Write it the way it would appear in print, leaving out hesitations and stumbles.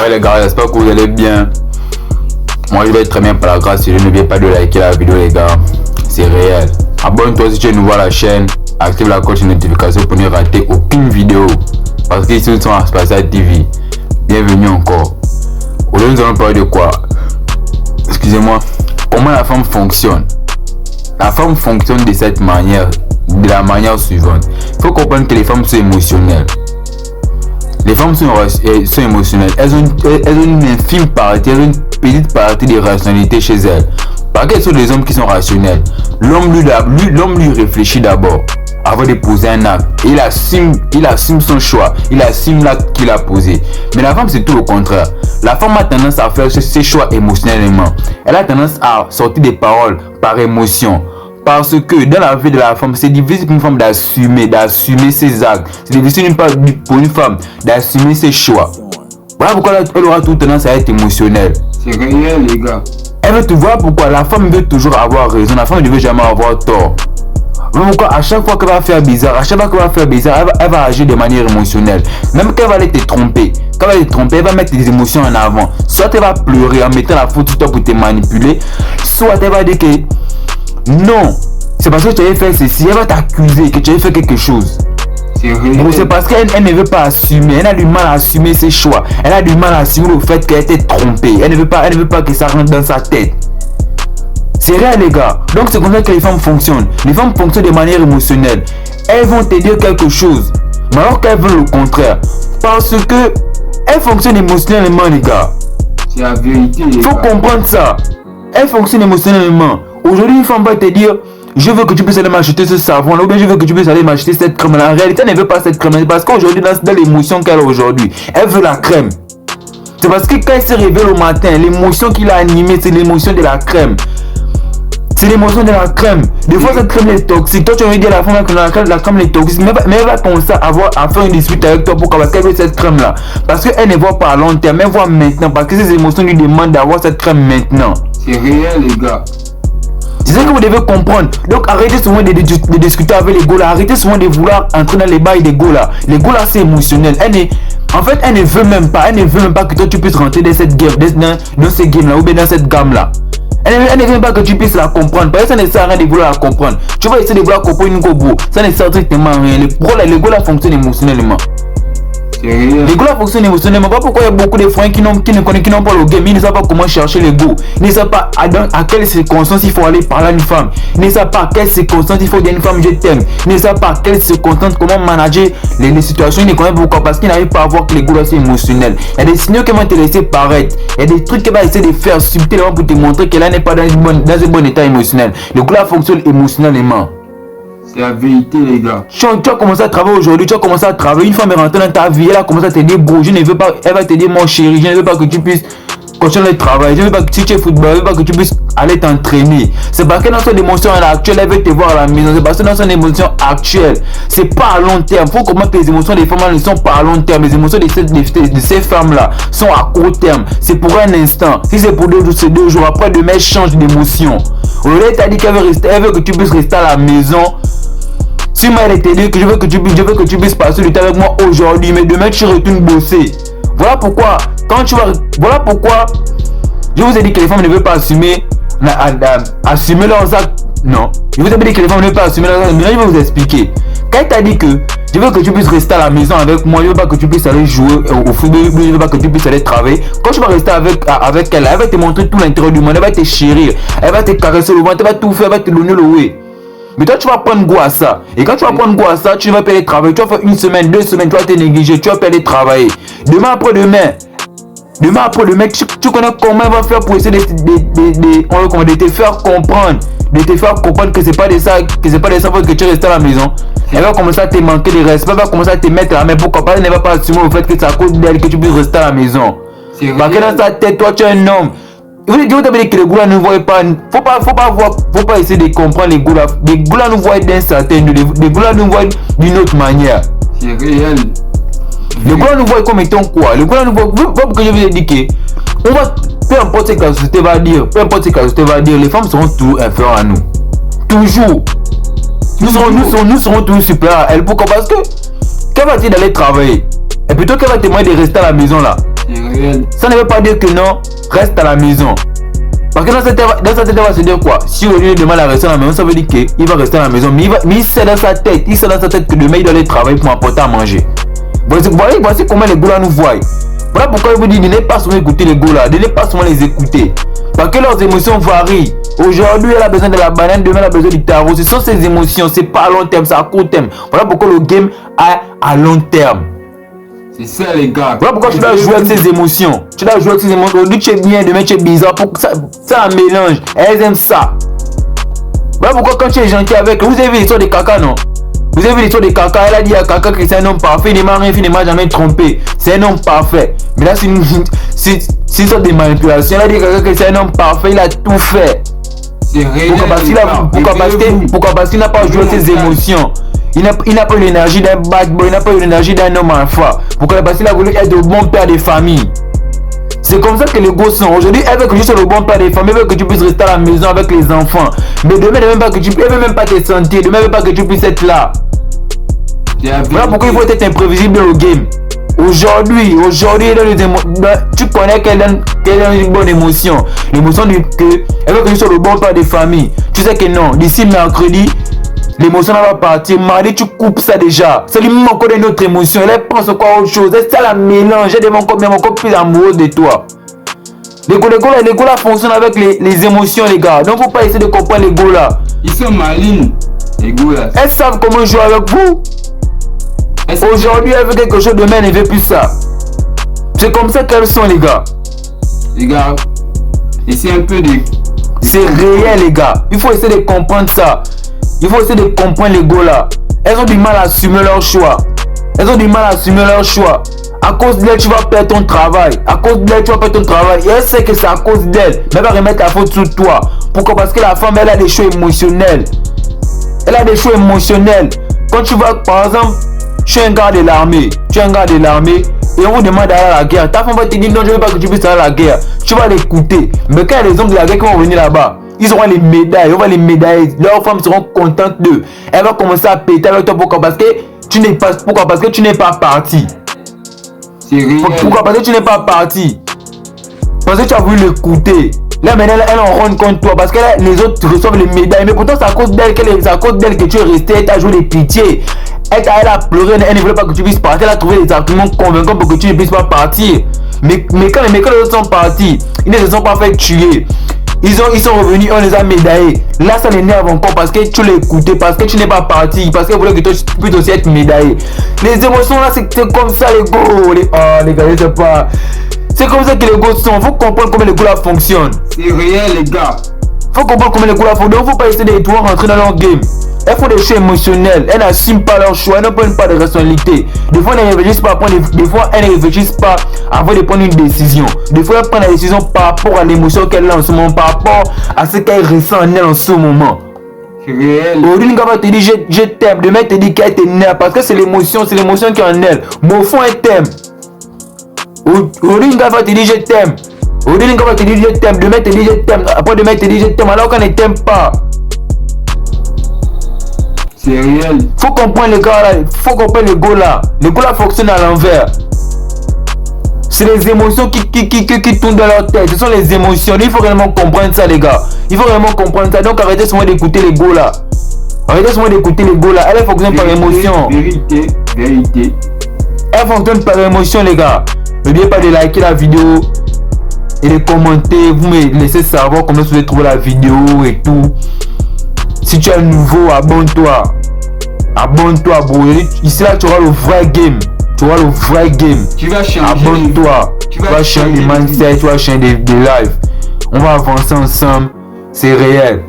Ouais les gars, j'espère que vous allez bien. Moi je vais très bien par la grâce. N'oubliez pas de liker la vidéo les gars. C'est réel. Abonne-toi si tu es nouveau à la chaîne. Active la cloche de notification pour ne rater aucune vidéo. Parce qu'ici nous sommes à Spatial TV. Bienvenue encore. Aujourd'hui nous allons parler de quoi? Excusez-moi. Comment la femme fonctionne? La femme fonctionne de cette manière, de la manière suivante. Il faut comprendre que les femmes sont émotionnelles. Les femmes sont émotionnelles. Elles ont une infime partie, elles ont une petite partie de rationalité chez elles. Parce qu'elles sont des hommes qui sont rationnels. L'homme lui réfléchit d'abord avant de poser un acte. Et il assume son choix. Il assume l'acte qu'il a posé. Mais la femme, c'est tout le contraire. La femme a tendance à faire ses choix émotionnellement. Elle a tendance à sortir des paroles par émotion. Parce que dans la vie de la femme, c'est difficile pour une femme d'assumer ses actes. C'est difficile pour une femme d'assumer ses choix. Voilà pourquoi elle aura toute tendance à être émotionnelle. C'est réel les gars. Elle veut te voir pourquoi la femme veut toujours avoir raison. La femme ne veut jamais avoir tort. Voilà pourquoi à chaque fois qu'elle va faire bizarre, elle va agir de manière émotionnelle. Même quand elle va aller te tromper, elle va mettre des émotions en avant. Soit elle va pleurer en mettant la faute sur toi pour te manipuler, soit elle va dire que non, c'est parce que tu avais fait ceci, elle va t'accuser que tu avais fait quelque chose. C'est parce qu'elle ne veut pas assumer, elle a du mal à assumer ses choix, elle a du mal à assumer le fait qu'elle était trompée, elle ne veut pas que ça rentre dans sa tête. C'est réel les gars, donc c'est comme ça que les femmes fonctionnent. Les femmes fonctionnent de manière émotionnelle. Elles vont te dire quelque chose, mais alors qu'elles veulent le contraire. Parce que elles fonctionnent émotionnellement les gars. C'est la vérité les gars. Faut comprendre ça. Elles fonctionnent émotionnellement. Aujourd'hui une femme va te dire je veux que tu puisses aller m'acheter ce savon là, ou bien je veux que tu puisses aller m'acheter cette crème là. En réalité elle ne veut pas cette crème, parce qu'aujourd'hui dans l'émotion qu'elle a aujourd'hui, elle veut la crème. C'est parce que quand elle se réveille au matin, l'émotion qui l'a animée, c'est l'émotion de la crème. C'est l'émotion de la crème. Des fois cette crème est toxique. Toi tu vas dire à la femme que la crème est toxique, mais elle va commencer à faire une dispute avec toi. Pourquoi? Parce qu'elle veut cette crème là. Parce qu'elle ne voit pas à long terme, elle voit maintenant. Parce que ses émotions lui demandent d'avoir cette crème maintenant. C'est réel les gars. C'est ça que vous devez comprendre. Donc arrêtez souvent de discuter avec les gars. Arrêtez souvent de vouloir entrer dans les bails des gars. Les gars c'est émotionnel. En fait elle ne veut même pas que toi tu puisses rentrer dans cette game, dans ces games là, ou bien dans cette gamme là. Elle ne veut même pas que tu puisses la comprendre. Parce que ça ne sert à rien de vouloir la comprendre. Tu vas essayer de vouloir comprendre une gobo. Ça ne sert strictement à rien. Les gars fonctionnent émotionnellement. Les gars fonctionnent émotionnellement. Pas pourquoi il y a beaucoup de frères qui n'ont pas le game. Ils ne savent pas comment chercher les go. Ils ne savent pas à quelles circonstances il faut aller parler à une femme. Ils ne savent pas à quelles circonstances il faut dire à une femme je t'aime. Ils ne savent pas à quelles circonstances comment manager les situations. Ils ne connaissent pas pourquoi. Parce qu'ils n'arrivent pas à voir que les gars sont émotionnels. Il y a des signaux qui vont te laisser paraître. Il y a des trucs qu'elle va essayer de faire subtilement pour te montrer qu'elle n'est pas dans un bon état émotionnel. Les gars fonctionnent émotionnellement. C'est la vérité les gars. Tu as commencé à travailler aujourd'hui, tu as commencé à travailler, une femme est rentrée dans ta vie, elle a commencé à te dire gros, je ne veux pas, elle va te dire mon chéri, je ne veux pas que tu puisses continuer le travail, je ne veux pas que si tu es footballeur, je ne veux pas que tu puisses aller t'entraîner. C'est parce que dans son émotion actuelle, elle veut te voir à la maison, c'est parce que dans son émotion actuelle, c'est pas à long terme. Il faut comprendre que les émotions des femmes ne sont pas à long terme, les émotions de ces femmes là sont à court terme, c'est pour un instant. Si c'est pour 2 jours, c'est 2 jours, après demain elle change d'émotion. Aujourd'hui elle t'a dit qu'elle veut que tu puisses rester à la maison. Si moi elle te dit que je veux que tu puisses passer du temps avec moi aujourd'hui, mais demain tu retournes bosser. Voilà pourquoi je vous ai dit que les femmes ne veulent pas assumer leurs actes. Non, je vous ai dit que les femmes ne veulent pas assumer leurs actes. Maintenant je vais vous expliquer. Quand elle t'a dit que je veux que tu puisses rester à la maison avec moi, je veux pas que tu puisses aller jouer au football, je veux pas que tu puisses aller travailler. Quand tu vas rester avec elle, elle va te montrer tout l'intérieur du monde, elle va te chérir, elle va te caresser le ventre, elle va tout faire, elle va te donner le way. Mais toi tu vas prendre goût à ça. Et quand tu vas prendre goût à ça, tu vas pas aller travailler. Tu vas faire 1 semaine, 2 semaines, tu vas te négliger, tu vas pas aller travailler. Demain après-demain, tu connais comment elle va faire pour essayer de te faire comprendre que c'est pas de ça que tu restes à la maison. Elle va commencer à te manquer de respect, elle va commencer à te mettre la main. Pourquoi pas? Elle ne va pas assumer le fait que c'est à cause d'elle que tu puisses rester à la maison. Parce que dans sa tête, toi tu es un homme. Je vous dis que les gars ne voient pas. Faut pas essayer de comprendre les gars. Les gars nous voient d'un certain, les gars nous voient d'une autre manière. C'est réel. Les gars nous voient comme étant quoi? Les gars nous voient. Pourquoi je vous ai dit que on va, peu importe ce que la société va dire, les femmes seront toujours inférieures à nous. Toujours. Nous serons toujours supérieurs à elles. Pourquoi? Parce que qu'elle va dire d'aller travailler. Et plutôt qu'elle va témoigner de rester à la maison là. réel. Ça ne veut pas dire que non, reste à la maison. Parce que dans sa tête, il va se dire quoi? Si aujourd'hui il demande à rester à la maison, ça veut dire qu'il va rester à la maison. Mais il sait dans sa tête, que demain il doit aller travailler pour m'apporter à manger. Voici comment les gars nous voient. Voilà pourquoi je vous dis de ne pas souvent écouter les gars là, de ne pas souvent les écouter. Parce que leurs émotions varient. Aujourd'hui, elle a besoin de la banane, demain elle a besoin du tarot. Ce sont ses émotions, c'est pas à long terme, c'est à court terme. Voilà pourquoi le game est à long terme. C'est ça les gars. Voilà pourquoi tu dois jouer avec ses émotions. Tu dois jouer avec ses émotions. Aujourd'hui tu es bien, demain tu es bizarre. Pour ça mélange. Elles aiment ça. Voilà pourquoi quand tu es gentil avec, vous avez vu l'histoire de Kaka, non? Vous avez vu l'histoire de Kaka, elle a dit à Kaka que c'est un homme parfait, il n'a rien fait, il n'a jamais trompé. C'est un homme parfait. Mais là c'est une sorte de manipulation. Elle a dit à Kaka que c'est un homme parfait, il a tout fait. C'est réel. Pourquoi? Parce qu'il n'a pas joué ses émotions. Il n'a pas eu l'énergie d'un bad boy, il n'a pas eu l'énergie d'un homme alpha. Pourquoi? Parce qu'il a voulu être le bon père de famille. C'est comme ça que les gosses sont. Aujourd'hui, elle veut que tu sois le bon père de famille, elle veut que tu puisses rester à la maison avec les enfants. Mais demain, elle ne veut même pas te sentir, demain, elle ne veut pas que tu puisses être là. Voilà pourquoi il faut être imprévisible dans le game. Aujourd'hui, tu connais qu'elle donne une bonne émotion. L'émotion elle veut que tu sois le bon père de famille. Tu sais que non, d'ici mercredi, l'émotion va partir. Mardi, tu coupes ça déjà. Ça lui manque encore une autre émotion. Elle pense encore à autre chose. Ça la mélange. Elle devient encore plus amoureuse de toi. Les gars là fonctionnent avec les émotions, les gars. Donc, faut pas essayer de comprendre les gars là. Ils sont malines, les gars là. Elles savent comment jouer avec vous. Aujourd'hui, elle veut quelque chose, demain, elle ne veut plus ça. C'est comme ça qu'elles sont, les gars. Les gars, essayez un peu de... C'est réel, les gars. Il faut essayer de comprendre ça. Il faut essayer de comprendre les gars là. Elles ont du mal à assumer leur choix. À cause d'elle, tu vas perdre ton travail. Et elle sait que c'est à cause d'elle. Mais elle va remettre la faute sur toi. Pourquoi? Parce que la femme, elle a des choix émotionnels. Quand tu vas, par exemple, tu es un gars de l'armée. Et on vous demande d'aller à la guerre. Ta femme va te dire non, je ne veux pas que tu puisses aller à la guerre. Tu vas l'écouter. Mais quand il y a les hommes de la guerre qui vont venir là-bas, ils auront les médailles, leurs femmes seront contentes d'eux. Elle va commencer à péter avec toi. Pourquoi? Parce que tu n'es pas parti. C'est réel. Pourquoi? Parce que tu n'es pas parti. Parce que tu as voulu l'écouter. Là maintenant elle en rend compte toi. Parce que là, les autres reçoivent les médailles. Mais pourtant c'est à cause d'elle que tu es resté. Elle t'a joué des pitiés. Elle a pleuré. Elle ne voulait pas que tu puisses partir. Elle a trouvé des arguments convaincants pour que tu ne puisses pas partir. Mais quand les autres sont partis, ils ne se sont pas fait tuer. Ils sont revenus, on les a médaillés. Là, ça l'énerve encore parce que tu l'as écouté, parce que tu n'es pas parti, parce qu'elle voulait que tu puisses aussi être médaillé. Les émotions là, c'est comme ça les gars. Les gars, je sais pas. C'est comme ça que les gars sont. Faut comprendre comment les gars là fonctionnent. C'est réel, les gars. Faut comprendre comment les gars là fonctionnent. Donc, faut pas essayer de tout rentrer dans leur game. Elles font des choix émotionnels. Elles n'assument pas leurs choix. Elles ne prennent pas de responsabilité. Des fois, elles ne réfléchissent pas. Des fois, elles ne réfléchissent pas avant de prendre une décision. Des fois, elles prennent la décision par rapport à l'émotion qu'elle a en ce moment, par rapport à ce qu'elle ressent en elle en ce moment. C'est réel. Aujourd'hui, une gars va te dire je t'aime. Demain, elle te dit qu'elle t'énerve parce que c'est l'émotion qui est en elle. Mais au fond, elle t'aime. Aujourd'hui, une gars va te dire je t'aime. Aujourd'hui, une gars va te dire je t'aime. Demain, elle te dit je t'aime. Après, demain, elle te dit je t'aime. Alors qu'on ne t'aime pas. C'est réel. Faut comprendre les gars là. Faut comprendre les gars là. Les gars là fonctionnent à l'envers. C'est les émotions qui tournent dans leur tête. Ce sont les émotions. Il faut réellement comprendre ça, les gars. Il faut vraiment comprendre ça. Donc arrêtez seulement d'écouter les gars là. Elle fonctionne par émotion. Vérité. Elle fonctionne par émotion, les gars. N'oubliez pas de liker la vidéo et de commenter. Vous me laissez savoir comment vous avez trouvé la vidéo et tout. Si tu es nouveau, abonne-toi, bro. Ici là, tu auras le vrai game. Tu vas changer. Abonne-toi. Tu vas changer de mindset, tu vas changer de live. On va avancer ensemble. C'est réel.